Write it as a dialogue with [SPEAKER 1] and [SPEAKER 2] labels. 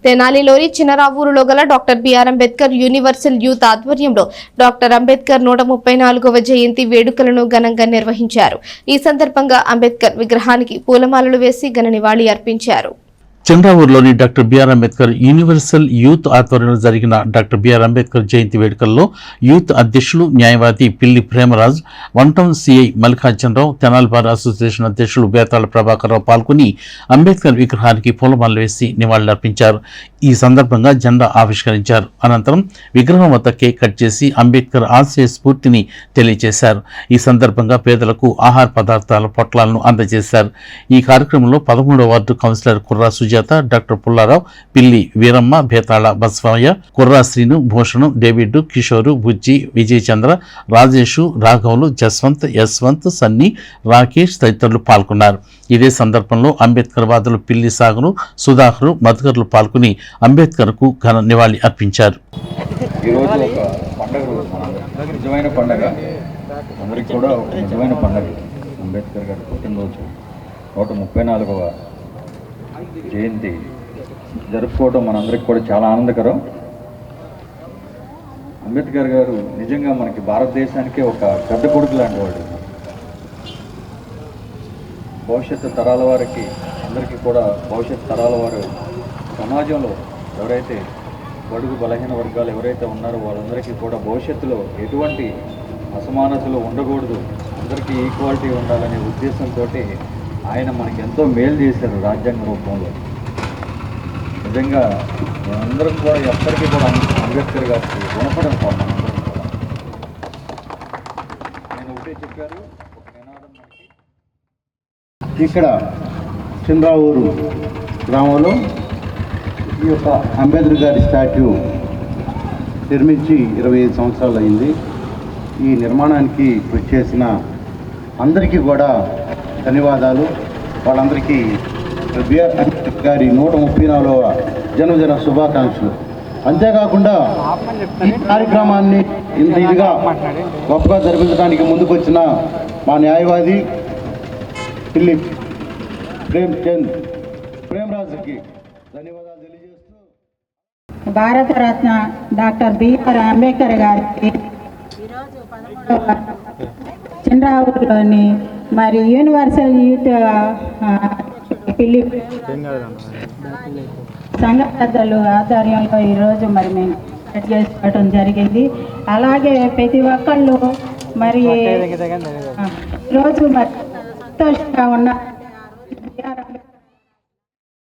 [SPEAKER 1] తెనాలిలోని చిన్నరావూరులో గల doctor BR Ambedkar universal youth ఆధ్వర్యంలో డాక్టర్ అంబేద్కర్ 134వ జయంతి వేడుకలను ఘనంగా నిర్వహించారు. ఈ సందర్భంగా అంబేద్కర్ విగ్రహానికి పూలమాలలు వేసి ఘన నివాళి అర్పించారు.
[SPEAKER 2] చంద్రావూరులోని doctor BR Ambedkar universal youth ఆధ్వర్యంలో జరిగిన డాక్టర్ బిఆర్ అంబేద్కర్ జయంతి వేడుకల్లో యూత్ అధ్యక్షులు న్యాయవాది పిల్లి Premraj, one town CI Mallikarjunarao, Tenali bar association అధ్యక్షులు బేతాళ ప్రభాకర్రావు పాల్గొని అంబేద్కర్ విగ్రహానికి పూలమాలలు వేసి నివాళులర్పించారు. ఈ సందర్భంగా జెండా ఆవిష్కరించారు. అనంతరం విగ్రహం వద్ద కేక్ కట్ చేసి అంబేద్కర్ ఆశయ స్ఫూర్తిని తెలియజేశారు. ఈ సందర్భంగా పేదలకు ఆహార పదార్థాల పొట్లాలను అందజేశారు. ఈ కార్యక్రమంలో 13వ వార్డు కౌన్సిలర్ కుర్రా సుజాత, డాక్టర్ పుల్లారావు, పిల్లి వీరమ్మ, బేతాళ బసవయ్య, కుర్రా శ్రీను, భూషణం, డేవిడ్, కిషోరు, బుజ్జి, విజయ్ చంద్ర, రాజేషు, రాఘవులు, జస్వంత్, యశ్వంత్, సన్నీ, రాకేష్ తదితరులు పాల్గొన్నారు. ఇదే సందర్భంలో అంబేద్కర్ వాదులు పిల్లి సాగరు, సుధాకరు, మధుకర్లు పాల్గొని అంబేద్కర్ కు ఘన నివాళి అర్పించారు.
[SPEAKER 3] ఈరోజు ఒక పండుగ రోజు, నిజమైన పండుగ, అందరికీ కూడా ఒక నిజమైన పండుగ. అంబేద్కర్ గారి పుట్టినరోజు 134వ జయంతి జరుపుకోవడం మనందరికీ కూడా చాలా ఆనందకరం. అంబేద్కర్ గారు నిజంగా మనకి భారతదేశానికి ఒక పెద్ద కొడుకు లాంటి వాడు. భవిష్యత్తు తరాల వారికి అందరికీ కూడా భవిష్యత్తు తరాల వారు సమాజంలో ఎవరైతే బడుగు బలహీన వర్గాలు ఎవరైతే ఉన్నారో వాళ్ళందరికీ కూడా భవిష్యత్తులో ఎటువంటి అసమానతలు ఉండకూడదు, అందరికీ ఈక్వాలిటీ ఉండాలనే ఉద్దేశంతో ఆయన మనకి ఎంతో మేలు చేశారు రాజ్యాంగ రూపంలో. నిజంగా అందరం కూడా ఎప్పటికీ కూడా అంబేద్కర్ గారికి రుణపడి ఉంటాం. మనందరం కూడా నేను ఒకటే చెప్పారు, ఒక నినాదం మనకి
[SPEAKER 4] ఇక్కడ చంద్రావూరు గ్రామంలో ఈ యొక్క అంబేద్కర్ గారి స్టాట్యూ నిర్మించి 25 సంవత్సరాలు అయింది. ఈ నిర్మాణానికి వచ్చేసిన అందరికీ కూడా ధన్యవాదాలు. వాళ్ళందరికీ బిఆర్ అంబేద్కర్ గారి 134వ జన్మదిన శుభాకాంక్షలు. అంతేకాకుండా ఈ కార్యక్రమాన్ని ఇంత ఇదిగా గొప్పగా జరిపించడానికి ముందుకొచ్చిన మా న్యాయవాది పిల్లి ప్రేమరాజుకి ధన్యవాదాలు తెలియజేస్తూ,
[SPEAKER 5] భారతరత్న డాక్టర్ బిఆర్ అంబేద్కర్ గారికి ఈరోజు 13వ చంద్రావూరులోని మరి యూనివర్సల్ యూత్ పిల్లి సంఘ పెద్దలు ఆధ్వర్యంలో ఈరోజు మరి మేము సెట్ చేసుకోవడం జరిగింది. అలాగే ప్రతి ఒక్కళ్ళు మరి ఈరోజు మరి సంతోషంగా ఉన్నారు.